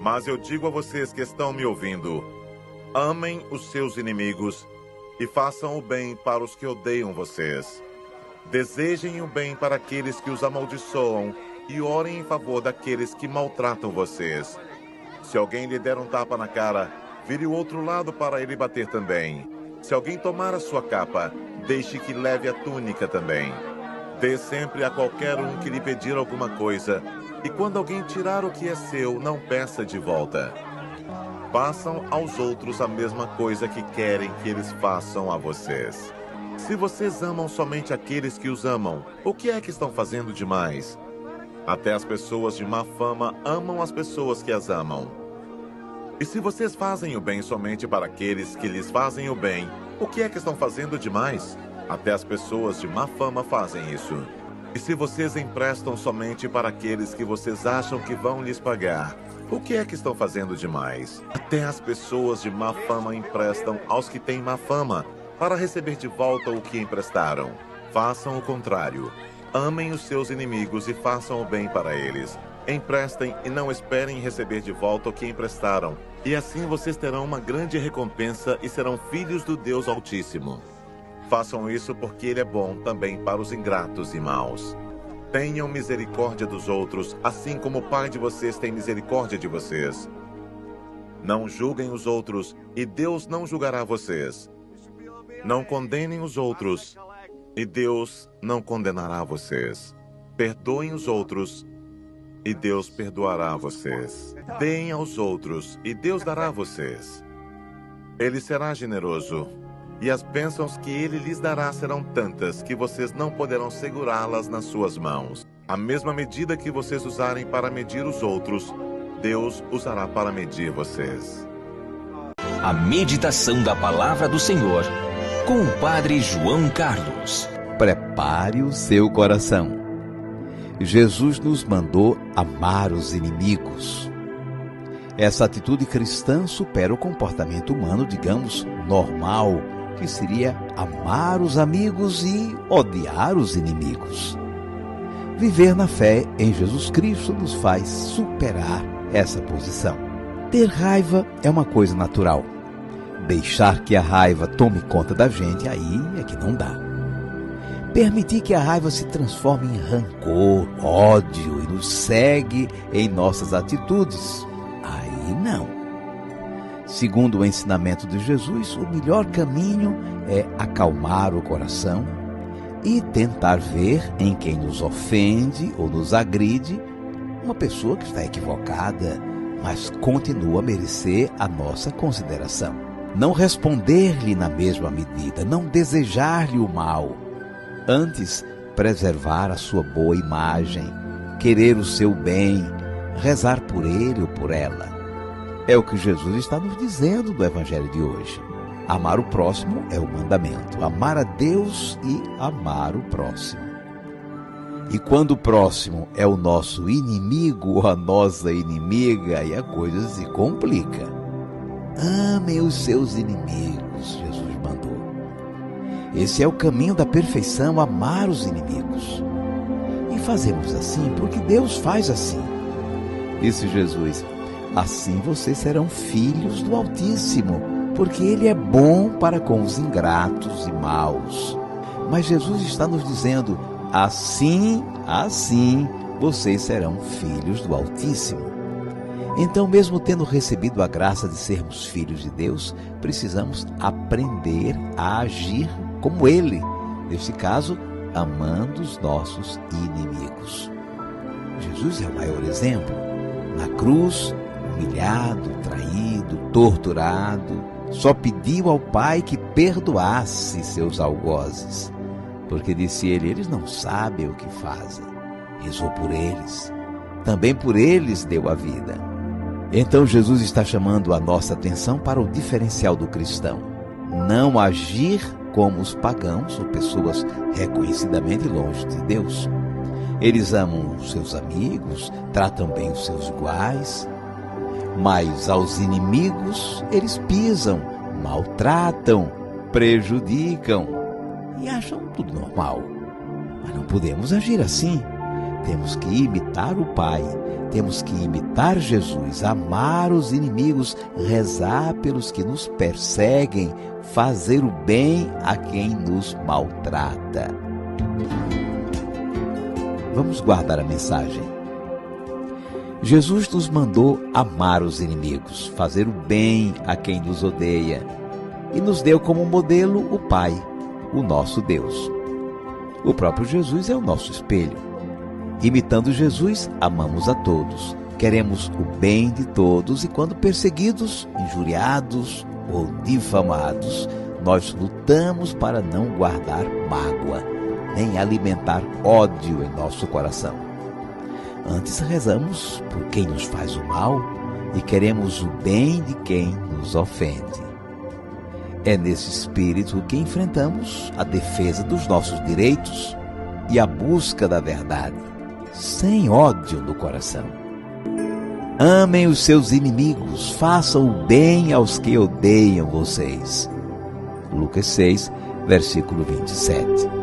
Mas eu digo a vocês que estão me ouvindo: amem os seus inimigos e façam o bem para os que odeiam vocês. Desejem o bem para aqueles que os amaldiçoam e orem em favor daqueles que maltratam vocês. Se alguém lhe der um tapa na cara, vire o outro lado para ele bater também. Se alguém tomar a sua capa, deixe que leve a túnica também. Dê sempre a qualquer um que lhe pedir alguma coisa, e quando alguém tirar o que é seu, não peça de volta. Façam aos outros a mesma coisa que querem que eles façam a vocês. Se vocês amam somente aqueles que os amam, o que é que estão fazendo demais? Até as pessoas de má fama amam as pessoas que as amam. E se vocês fazem o bem somente para aqueles que lhes fazem o bem, o que é que estão fazendo demais? Até as pessoas de má fama fazem isso. E se vocês emprestam somente para aqueles que vocês acham que vão lhes pagar, o que é que estão fazendo demais? Até as pessoas de má fama emprestam aos que têm má fama, para receber de volta o que emprestaram. Façam o contrário. Amem os seus inimigos e façam o bem para eles. Emprestem e não esperem receber de volta o que emprestaram. E assim vocês terão uma grande recompensa e serão filhos do Deus Altíssimo. Façam isso porque Ele é bom também para os ingratos e maus. Tenham misericórdia dos outros, assim como o Pai de vocês tem misericórdia de vocês. Não julguem os outros, e Deus não julgará vocês. Não condenem os outros, e Deus não condenará vocês. Perdoem os outros, e Deus perdoará vocês. Deem aos outros, e Deus dará a vocês. Ele será generoso, e as bênçãos que Ele lhes dará serão tantas que vocês não poderão segurá-las nas suas mãos. A mesma medida que vocês usarem para medir os outros, Deus usará para medir vocês. A meditação da Palavra do Senhor, com o Padre João Carlos. Prepare o seu coração. Jesus nos mandou amar os inimigos. Essa atitude cristã supera o comportamento humano, digamos, normal, que seria amar os amigos e odiar os inimigos. Viver na fé em Jesus Cristo nos faz superar essa posição. Ter raiva é uma coisa natural. Deixar que a raiva tome conta da gente, aí é que não dá. Permitir que a raiva se transforme em rancor, ódio e nos segue em nossas atitudes, aí não. Segundo o ensinamento de Jesus, o melhor caminho é acalmar o coração e tentar ver em quem nos ofende ou nos agride uma pessoa que está equivocada, mas continua a merecer a nossa consideração. Não responder-lhe na mesma medida, não desejar-lhe o mal. Antes, preservar a sua boa imagem, querer o seu bem, rezar por ele ou por ela. É o que Jesus está nos dizendo no Evangelho de hoje. Amar o próximo é o mandamento. Amar a Deus e amar o próximo. E quando o próximo é o nosso inimigo ou a nossa inimiga, aí a coisa se complica. Amem os seus inimigos, Jesus mandou. Esse é o caminho da perfeição, amar os inimigos. E fazemos assim porque Deus faz assim. Disse Jesus: assim vocês serão filhos do Altíssimo, porque Ele é bom para com os ingratos e maus. Mas Jesus está nos dizendo: assim vocês serão filhos do Altíssimo. Então, mesmo tendo recebido a graça de sermos filhos de Deus, precisamos aprender a agir como Ele. Neste caso, amando os nossos inimigos. Jesus é o maior exemplo. Na cruz, humilhado, traído, torturado, só pediu ao Pai que perdoasse seus algozes. Porque, disse ele, eles não sabem o que fazem. Rezou por eles. Também por eles deu a vida. Então Jesus está chamando a nossa atenção para o diferencial do cristão. Não agir como os pagãos ou pessoas reconhecidamente longe de Deus. Eles amam os seus amigos, tratam bem os seus iguais, mas aos inimigos eles pisam, maltratam, prejudicam e acham tudo normal. Mas não podemos agir assim. Temos que imitar o Pai, temos que imitar Jesus, amar os inimigos, rezar pelos que nos perseguem, fazer o bem a quem nos maltrata. Vamos guardar a mensagem. Jesus nos mandou amar os inimigos, fazer o bem a quem nos odeia, e nos deu como modelo o Pai, o nosso Deus. O próprio Jesus é o nosso espelho. Imitando Jesus, amamos a todos, queremos o bem de todos e quando perseguidos, injuriados ou difamados, nós lutamos para não guardar mágoa, nem alimentar ódio em nosso coração. Antes rezamos por quem nos faz o mal e queremos o bem de quem nos ofende. É nesse espírito que enfrentamos a defesa dos nossos direitos e a busca da verdade, sem ódio no coração. Amem os seus inimigos, façam o bem aos que odeiam vocês. Lucas 6, versículo 27.